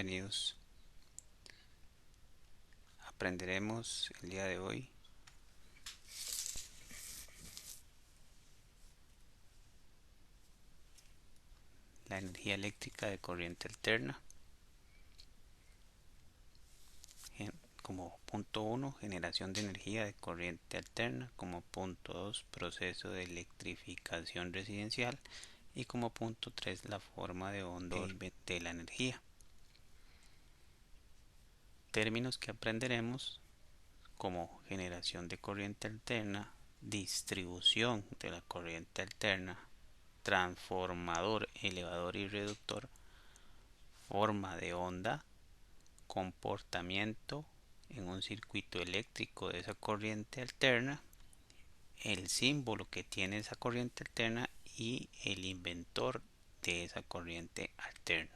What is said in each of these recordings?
bienvenidos. Aprenderemos el día de hoy la energía eléctrica de corriente alterna. Como punto 1, generación de energía de corriente alterna. Como punto 2, proceso de electrificación residencial. Y como punto 3, la forma de onda de la energía. Términos que aprenderemos como generación de corriente alterna, distribución de la corriente alterna, transformador, elevador y reductor, forma de onda, comportamiento en un circuito eléctrico de esa corriente alterna, el símbolo que tiene esa corriente alterna y el inventor de esa corriente alterna.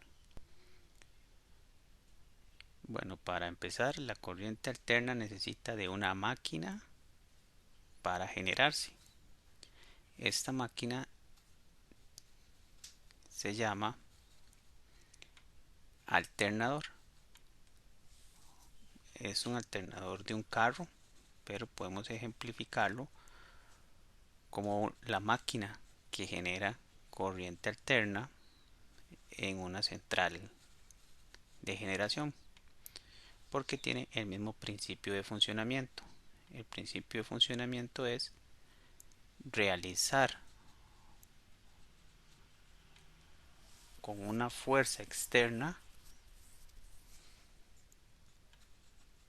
Bueno, para empezar, la corriente alterna necesita de una máquina para generarse. Esta máquina se llama alternador. Es un alternador de un carro, pero podemos ejemplificarlo como la máquina que genera corriente alterna en una central de generación, porque tiene el mismo principio de funcionamiento. El principio de funcionamiento es realizar con una fuerza externa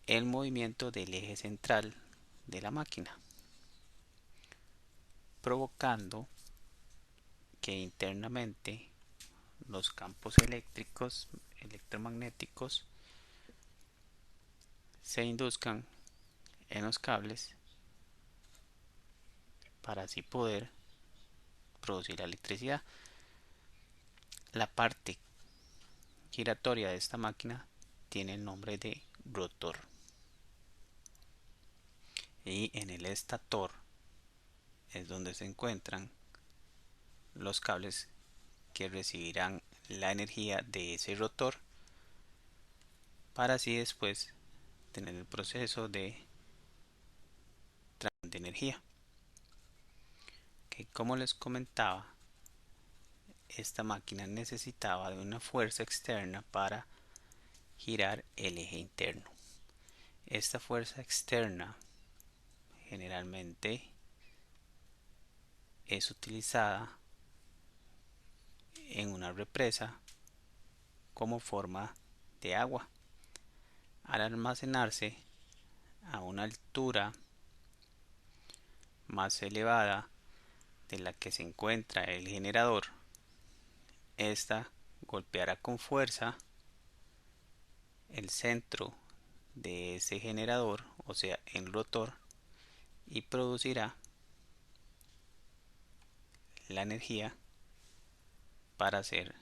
el movimiento del eje central de la máquina, provocando que internamente los campos eléctricos, electromagnéticos, se induzcan en los cables para así poder producir la electricidad. La parte giratoria de esta máquina tiene el nombre de rotor. Y en el estator es donde se encuentran los cables que recibirán la energía de ese rotor para así después tener el proceso de transmisión de energía. Que como les comentaba, esta máquina necesitaba de una fuerza externa para girar el eje interno. Esta fuerza externa generalmente es utilizada en una represa como forma de agua. Al almacenarse a una altura más elevada de la que se encuentra el generador, esta golpeará con fuerza el centro de ese generador, o sea el rotor, y producirá la energía para ser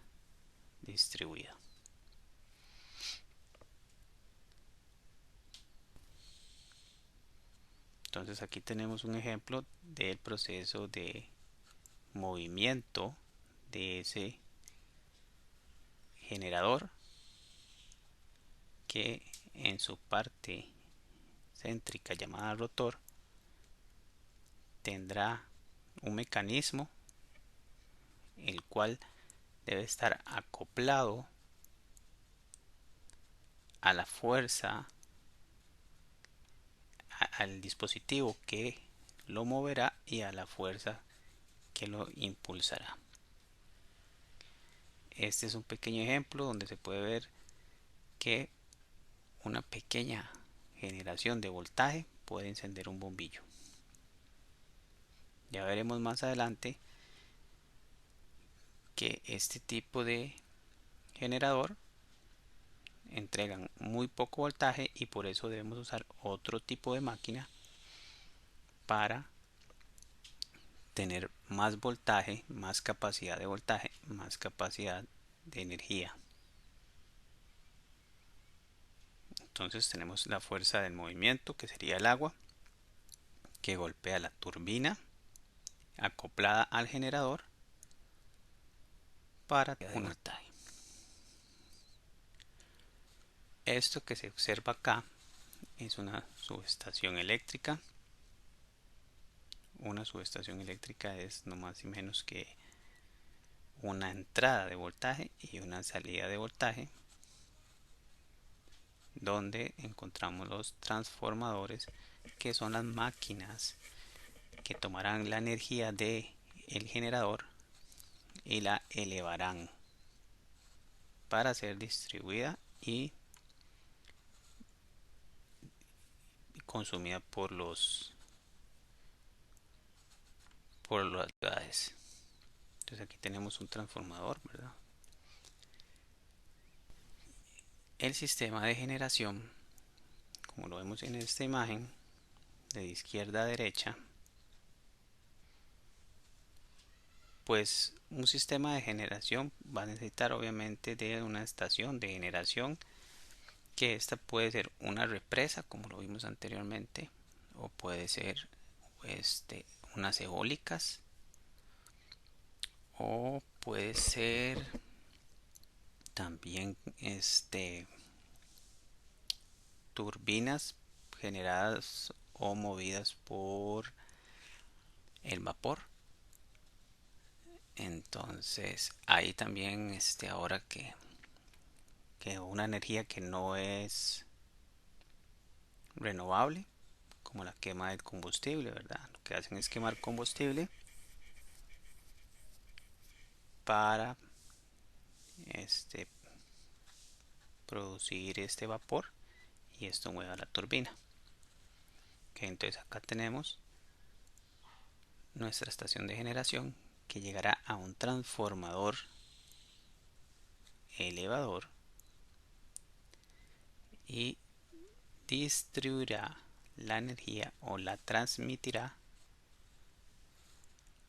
distribuida. Entonces aquí tenemos un ejemplo del proceso de movimiento de ese generador, que en su parte céntrica llamada rotor tendrá un mecanismo el cual debe estar acoplado a la fuerza, al dispositivo que lo moverá y a la fuerza que lo impulsará. Este es un pequeño ejemplo donde se puede ver que una pequeña generación de voltaje puede encender un bombillo. Ya veremos más adelante que este tipo de generador entregan muy poco voltaje y por eso debemos usar otro tipo de máquina para tener más voltaje, más capacidad de voltaje, más capacidad de energía. Entonces tenemos la fuerza del movimiento, que sería el agua, que golpea la turbina acoplada al generador para un voltaje. Esto que se observa acá es una subestación eléctrica. Una subestación eléctrica es no más y menos que una entrada de voltaje y una salida de voltaje, donde encontramos los transformadores, que son las máquinas que tomarán la energía del generador y la elevarán para ser distribuida y consumida por las ciudades. Entonces aquí tenemos un transformador, ¿verdad? El sistema de generación, como lo vemos en esta imagen, de izquierda a derecha, pues un sistema de generación va a necesitar obviamente de una estación de generación, que esta puede ser una represa como lo vimos anteriormente, o puede ser este, unas eólicas, o puede ser también turbinas generadas o movidas por el vapor. Entonces ahí también ahora que una energía que no es renovable, como la quema del combustible, ¿verdad? Lo que hacen es quemar combustible para este producir este vapor, y esto mueve la turbina. Okay, entonces acá tenemos nuestra estación de generación, que llegará a un transformador elevador y distribuirá la energía o la transmitirá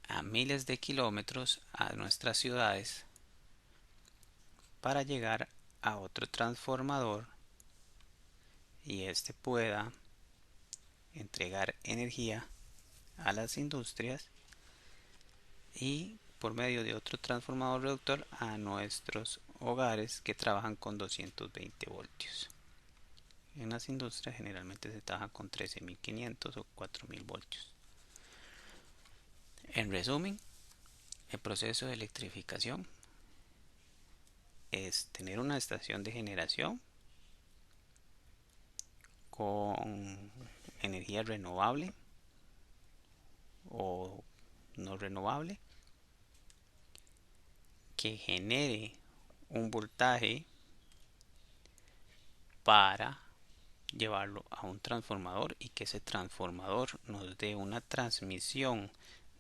a miles de kilómetros a nuestras ciudades para llegar a otro transformador, y este pueda entregar energía a las industrias, y por medio de otro transformador reductor a nuestros hogares que trabajan con 220 voltios. En las industrias generalmente se trabaja con 13.500 o 4.000 voltios. En resumen, el proceso de electrificación es tener una estación de generación con energía renovable o no renovable, que genere un voltaje para llevarlo a un transformador, y que ese transformador nos dé una transmisión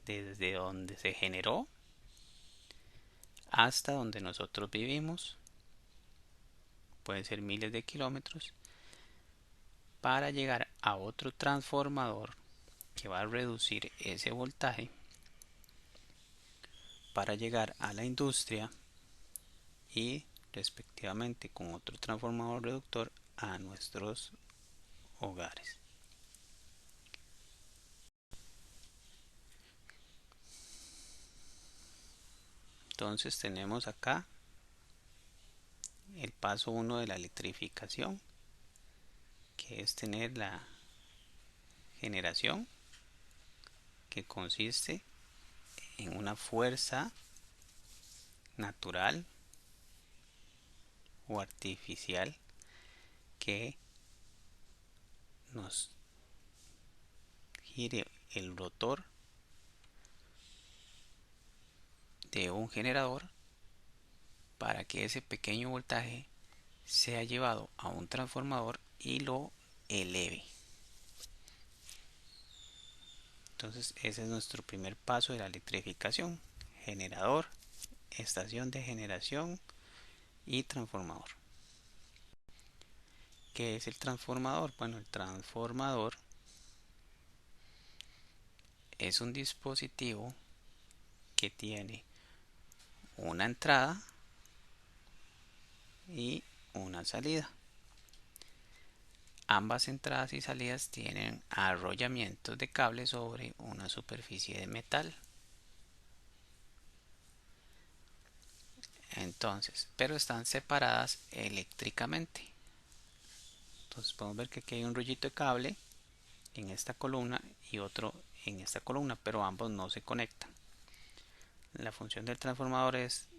desde donde se generó hasta donde nosotros vivimos, pueden ser miles de kilómetros, para llegar a otro transformador que va a reducir ese voltaje para llegar a la industria, y respectivamente con otro transformador reductor a nuestros hogares. Entonces tenemos acá el paso 1 de la electrificación, que es tener la generación, que consiste en una fuerza natural o artificial que nos gire el rotor de un generador para que ese pequeño voltaje sea llevado a un transformador y lo eleve. Entonces ese es nuestro primer paso de la electrificación: generador, estación de generación y transformador. ¿Qué es el transformador? Bueno, el transformador es un dispositivo que tiene una entrada y una salida. Ambas entradas y salidas tienen arrollamientos de cable sobre una superficie de metal. Entonces, pero están separadas eléctricamente. Entonces podemos ver que aquí hay un rollito de cable en esta columna y otro en esta columna, pero ambos no se conectan. La función del transformador es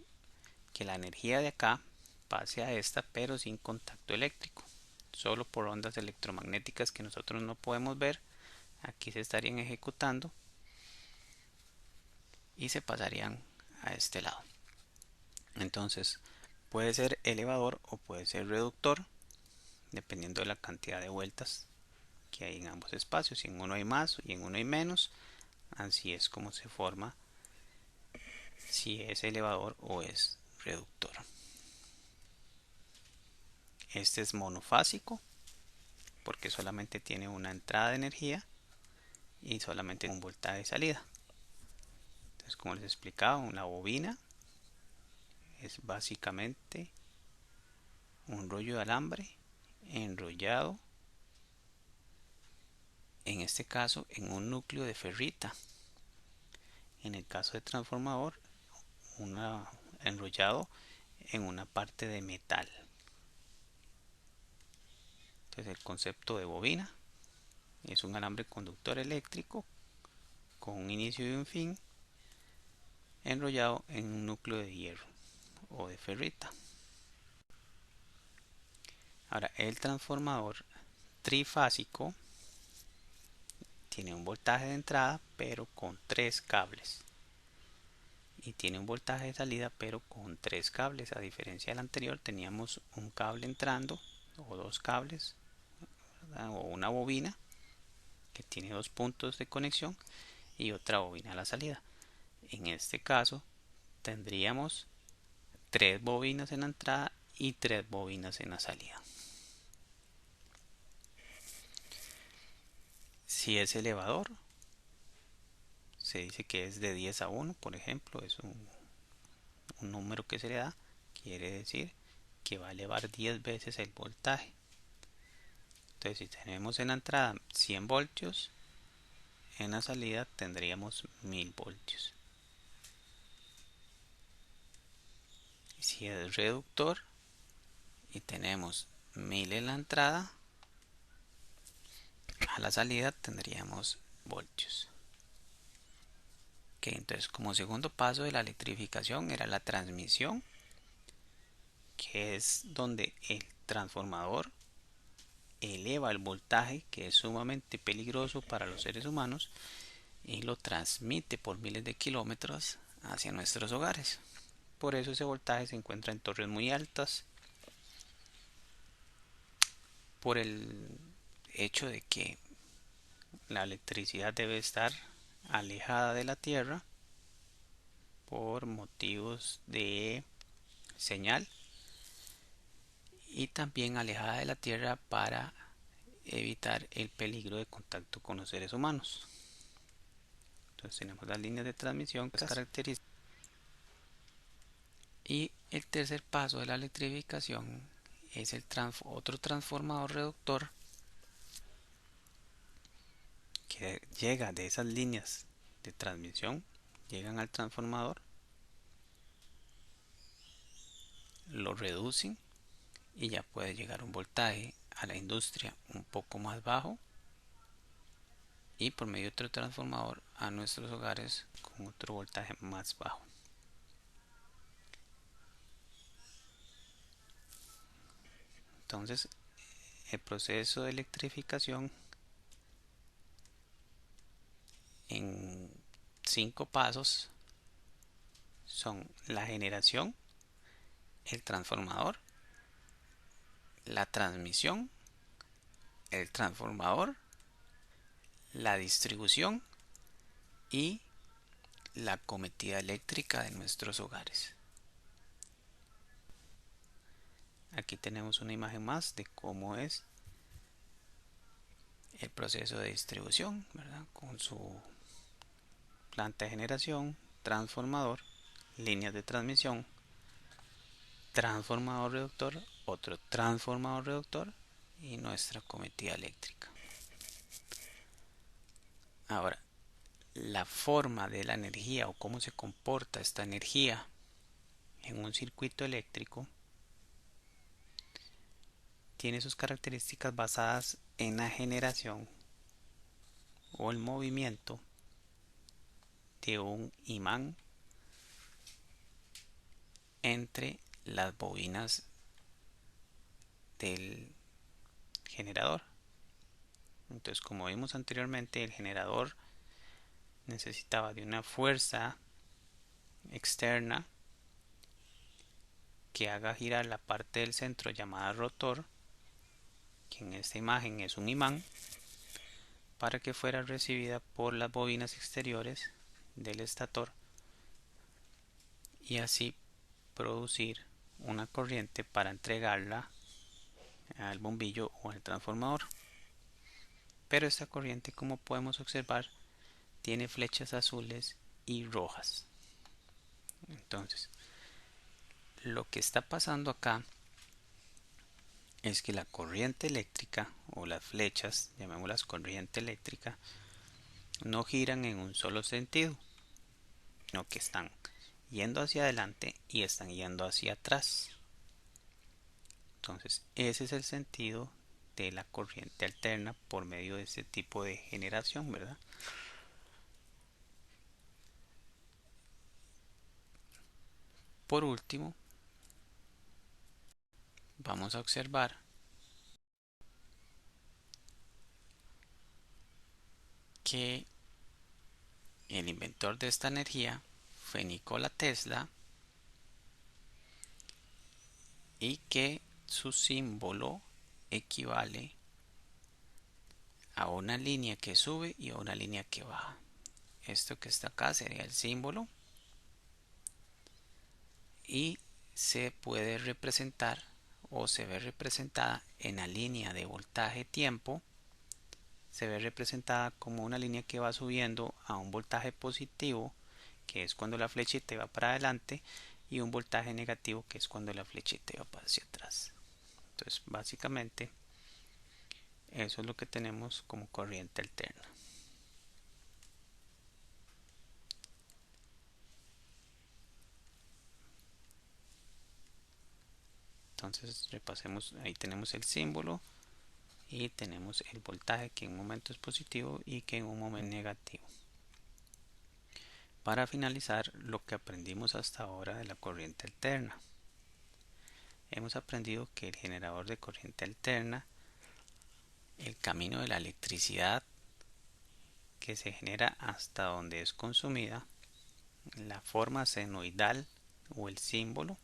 que la energía de acá pase a esta, pero sin contacto eléctrico, solo por ondas electromagnéticas que nosotros no podemos ver. Aquí se estarían ejecutando y se pasarían a este lado. Entonces puede ser elevador o puede ser reductor, dependiendo de la cantidad de vueltas que hay en ambos espacios. Si en uno hay más y en uno hay menos, así es como se forma si es elevador o es reductor. Este es monofásico porque solamente tiene una entrada de energía y solamente un voltaje de salida. Entonces, como les explicaba, una bobina es básicamente un rollo de alambre enrollado, en este caso en un núcleo de ferrita. En el caso de transformador, enrollado en una parte de metal. Entonces el concepto de bobina es un alambre conductor eléctrico con un inicio y un fin enrollado en un núcleo de hierro o de ferrita. Ahora, el transformador trifásico tiene un voltaje de entrada pero con 3 cables y tiene un voltaje de salida pero con 3 cables. A diferencia del anterior, teníamos un cable entrando o 2 cables, ¿verdad? O una bobina que tiene 2 puntos de conexión y otra bobina a la salida. En este caso tendríamos 3 bobinas en la entrada y 3 bobinas en la salida. Si es elevador, se dice que es de 10 a 1, por ejemplo, es un número que se le da, quiere decir que va a elevar 10 veces el voltaje. Entonces, si tenemos en la entrada 100 voltios, en la salida tendríamos 1000 voltios. Si es reductor y tenemos 1000 en la entrada, a la salida tendríamos voltios. Entonces, como segundo paso de la electrificación era la transmisión, que es donde el transformador eleva el voltaje, que es sumamente peligroso para los seres humanos, y lo transmite por miles de kilómetros hacia nuestros hogares. Por eso ese voltaje se encuentra en torres muy altas, por el hecho de que la electricidad debe estar alejada de la tierra por motivos de señal y también alejada de la tierra para evitar el peligro de contacto con los seres humanos. Entonces tenemos las líneas de transmisión que caracterizan. Y el tercer paso de la electrificación es otro transformador reductor que llega de esas líneas de transmisión, llegan al transformador, lo reducen y ya puede llegar un voltaje a la industria un poco más bajo y por medio de otro transformador a nuestros hogares con otro voltaje más bajo. Entonces, el proceso de electrificación en 5 pasos son la generación, el transformador, la transmisión, el transformador, la distribución y la cometida eléctrica de nuestros hogares. Aquí tenemos una imagen más de cómo es el proceso de distribución, ¿verdad? Con su planta de generación, transformador, líneas de transmisión, transformador reductor, otro transformador reductor y nuestra cometida eléctrica. Ahora, la forma de la energía o cómo se comporta esta energía en un circuito eléctrico tiene sus características basadas en la generación o el movimiento de un imán entre las bobinas del generador. Entonces, como vimos anteriormente, el generador necesitaba de una fuerza externa que haga girar la parte del centro llamada rotor, que en esta imagen es un imán, para que fuera recibida por las bobinas exteriores del estator y así producir una corriente para entregarla al bombillo o al transformador. Pero esta corriente, como podemos observar, tiene flechas azules y rojas. Entonces, lo que está pasando acá es que la corriente eléctrica o las flechas, llamémoslas corriente eléctrica, no giran en un solo sentido, sino que están yendo hacia adelante y están yendo hacia atrás. Entonces, ese es el sentido de la corriente alterna por medio de este tipo de generación, ¿verdad? Por último, vamos a observar que el inventor de esta energía fue Nikola Tesla y que su símbolo equivale a una línea que sube y a una línea que baja. Esto que está acá sería el símbolo y se puede representar o se ve representada en la línea de voltaje-tiempo. Se ve representada como una línea que va subiendo a un voltaje positivo, que es cuando la flechita va para adelante, y un voltaje negativo, que es cuando la flechita va hacia atrás. Entonces, básicamente, eso es lo que tenemos como corriente alterna. Entonces, repasemos, ahí tenemos el símbolo y tenemos el voltaje que en un momento es positivo y que en un momento es negativo. Para finalizar, lo que aprendimos hasta ahora de la corriente alterna. Hemos aprendido que el generador de corriente alterna, el camino de la electricidad que se genera hasta donde es consumida, la forma senoidal o el símbolo,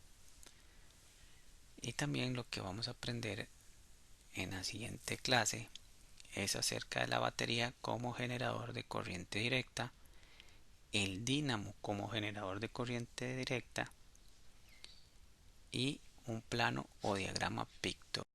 y también lo que vamos a aprender en la siguiente clase es acerca de la batería como generador de corriente directa, el dínamo como generador de corriente directa y un plano o diagrama pictórico.